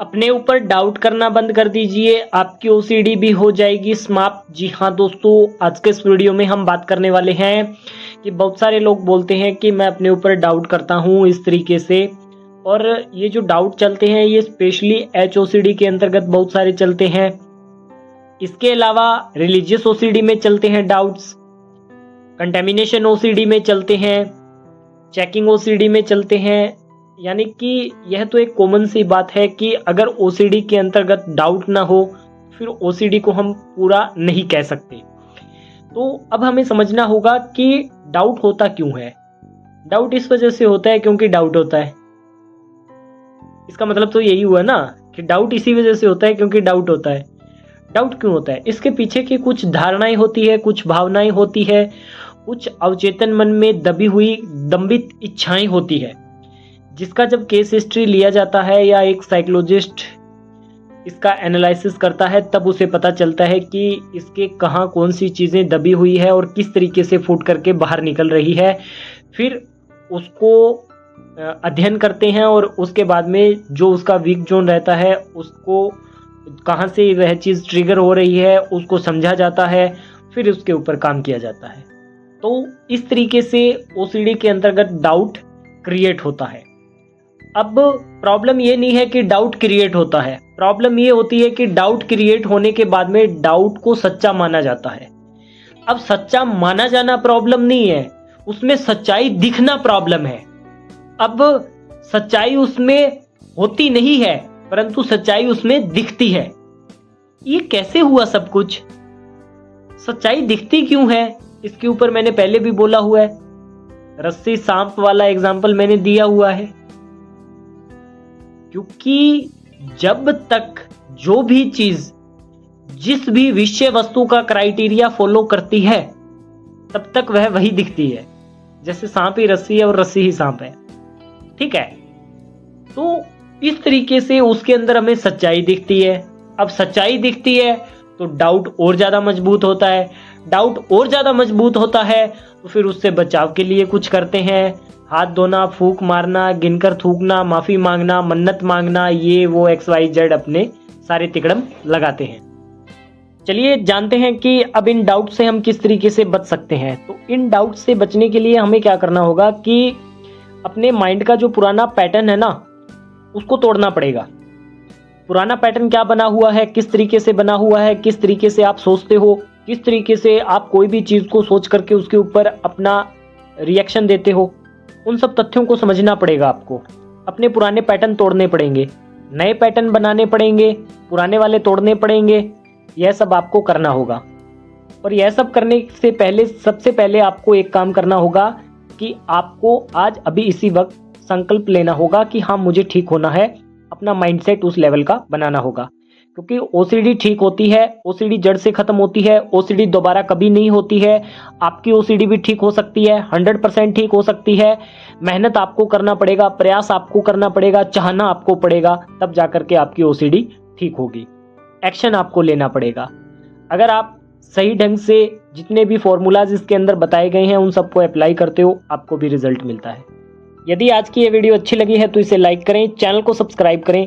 अपने ऊपर डाउट करना बंद कर दीजिए, आपकी ओसीडी भी हो जाएगी समाप्त। जी हाँ दोस्तों, आज के इस वीडियो में हम बात करने वाले हैं कि बहुत सारे लोग बोलते हैं कि मैं अपने ऊपर डाउट करता हूँ इस तरीके से, और ये जो डाउट चलते हैं ये स्पेशली एचओसीडी के अंतर्गत बहुत सारे चलते हैं। इसके अलावा रिलीजियस ओसीडी में चलते हैं डाउट्स, कंटेमिनेशन ओसीडी में चलते हैं, चेकिंग ओसीडी में चलते हैं। यानी कि यह तो एक कॉमन सी बात है कि अगर ओसीडी के अंतर्गत डाउट ना हो फिर ओसीडी को हम पूरा नहीं कह सकते। तो अब हमें समझना होगा कि डाउट होता क्यों है। डाउट इस वजह से होता है क्योंकि डाउट होता है। इसका मतलब तो यही हुआ ना कि डाउट इसी वजह से होता है क्योंकि डाउट होता है। डाउट क्यों होता है? इसके पीछे की कुछ धारणाएं होती है, कुछ भावनाएं होती है, कुछ अवचेतन मन में दबी हुई दंबित इच्छाएं होती है, जिसका जब केस हिस्ट्री लिया जाता है या एक साइकोलॉजिस्ट इसका एनालिसिस करता है तब उसे पता चलता है कि इसके कहाँ कौन सी चीज़ें दबी हुई है और किस तरीके से फूट करके बाहर निकल रही है। फिर उसको अध्ययन करते हैं और उसके बाद में जो उसका वीक जोन रहता है उसको कहाँ से वह चीज़ ट्रिगर हो रही है उसको समझा जाता है, फिर उसके ऊपर काम किया जाता है। तो इस तरीके से ओसीडी के अंतर्गत डाउट क्रिएट होता है। अब प्रॉब्लम ये नहीं है कि डाउट क्रिएट होता है, प्रॉब्लम ये होती है कि डाउट क्रिएट होने के बाद में डाउट को सच्चा माना जाता है। अब सच्चा माना जाना प्रॉब्लम नहीं है, उसमें सच्चाई दिखना प्रॉब्लम है। अब सच्चाई उसमें होती नहीं है परंतु सच्चाई उसमें दिखती है। ये कैसे हुआ सब कुछ? सच्चाई दिखती क्यों है? इसके ऊपर मैंने पहले भी बोला हुआ है, रस्सी सांप वाला एग्जाम्पल मैंने दिया हुआ है। क्योंकि जब तक जो भी चीज जिस भी विषय वस्तु का क्राइटेरिया फॉलो करती है तब तक वह वही दिखती है। जैसे सांप ही रस्सी है और रस्सी ही सांप है, ठीक है। तो इस तरीके से उसके अंदर हमें सच्चाई दिखती है। अब सच्चाई दिखती है तो डाउट और ज्यादा मजबूत होता है। डाउट और ज्यादा मजबूत होता है तो फिर उससे बचाव के लिए कुछ करते हैं, हाथ धोना, फूंक मारना, गिनकर थूकना, माफी मांगना, मन्नत मांगना, ये वो XYZ अपने सारे तिकड़म लगाते हैं। चलिए जानते हैं कि अब इन डाउट से हम किस तरीके से बच सकते हैं। तो इन डाउट से बचने के लिए हमें क्या करना होगा कि अपने माइंड का जो पुराना पैटर्न है ना उसको तोड़ना पड़ेगा। पुराना पैटर्न क्या बना हुआ है, किस तरीके से बना हुआ है, किस तरीके से आप सोचते हो, किस तरीके से आप कोई भी चीज को सोच करके उसके ऊपर अपना रिएक्शन देते हो, उन सब तथ्यों को समझना पड़ेगा आपको। अपने पुराने पैटर्न तोड़ने पड़ेंगे, नए पैटर्न बनाने पड़ेंगे, पुराने वाले तोड़ने पड़ेंगे। यह सब आपको करना होगा। और यह सब करने से पहले सबसे पहले आपको एक काम करना होगा कि आपको आज अभी इसी वक्त संकल्प लेना होगा कि हाँ मुझे ठीक होना है, अपना माइंडसेट उस लेवल का बनाना होगा। क्योंकि ओसीडी ठीक होती है, ओसीडी जड़ से खत्म होती है, ओसीडी दोबारा कभी नहीं होती है। आपकी ओसीडी भी ठीक हो सकती है, 100% ठीक हो सकती है। मेहनत आपको करना पड़ेगा, प्रयास आपको करना पड़ेगा, चाहना आपको पड़ेगा, तब जाकर के आपकी ओसीडी ठीक होगी। एक्शन आपको लेना पड़ेगा। अगर आप सही ढंग से जितने भी फॉर्मूलाज इसके अंदर बताए गए हैं उन सबको अप्लाई करते हो, आपको भी रिजल्ट मिलता है। यदि आज की ये वीडियो अच्छी लगी है तो इसे लाइक करें, चैनल को सब्सक्राइब करें।